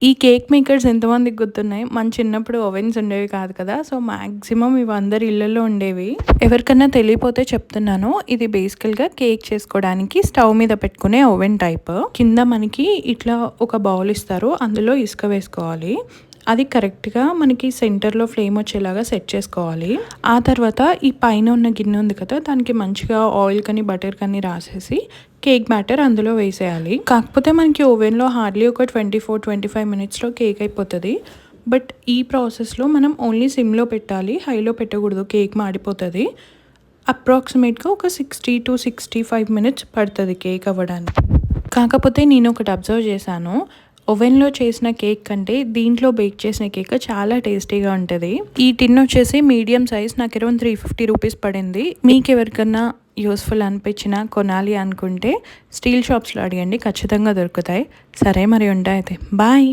ఈ cake makers ఎంతమందికి గుర్తున్నాయి? మన చిన్నప్పుడు ఓవెన్స్ ఉండేవి కాదు కదా! సో, మాక్సిమం ఇవి అందరి ఇళ్లల్లో ఉండేవి. ఎవరికన్నా తెలియపోతే చెప్తున్నాను. ఇది బేసికల్‌గా కేక్ చేసుకోవడానికి స్టవ్ మీద పెట్టుకునే ఓవెన్ టైప్. కింద మనకి ఇట్లా ఒక బౌల్ ఇస్తారు. అందులో ఇసుక వేసుకోవాలి. అది కరెక్ట్‌గా మనకి సెంటర్‌లో ఫ్లేమ్ వచ్చేలాగా సెట్ చేసుకోవాలి. ఆ తర్వాత ఈ పైన ఉన్న గిన్నె ఉంది కదా! దానికి మంచిగా ఆయిల్ కానీ, బటర్ కానీ రాసేసి కేక్ బ్యాటర్ అందులో వేసేయాలి. కాకపోతే మనకి ఓవెన్‌లో హార్డ్లీ ఒక 24-25 మినిట్స్‌లో కేక్ అయిపోతది. బట్ ఈ ప్రాసెస్‌లో మనం ఓన్లీ సిమ్‌లో పెట్టాలి. హైలో పెట్టకూడదు. కేక్ మాడిపోతది. అప్రాక్సిమేట్‌గా ఒక 60-65 మినిట్స్ పడతది కేక్ అవ్వడానికి. కాకపోతే నేనొకటి అబ్జర్వ్ చేశాను. ఓవెన్‌లో చేసిన కేక్ కంటే దీంట్లో బేక్ చేసిన కేక్ చాలా టేస్టీగా ఉంటది. ఈ టిన్ వచ్చేసి మీడియం సైజ్ నాకు అరౌండ్ 350 రూపీస్ పడింది. మీకెవరికన్నా యూస్‌ఫుల్ అనిపించినా కొనాలి అనుకుంటే స్టీల్ షాప్స్‌లో అడగండి. ఖచ్చితంగా దొరుకుతాయి. సరే మరి ఉంటా అయితే. బాయ్.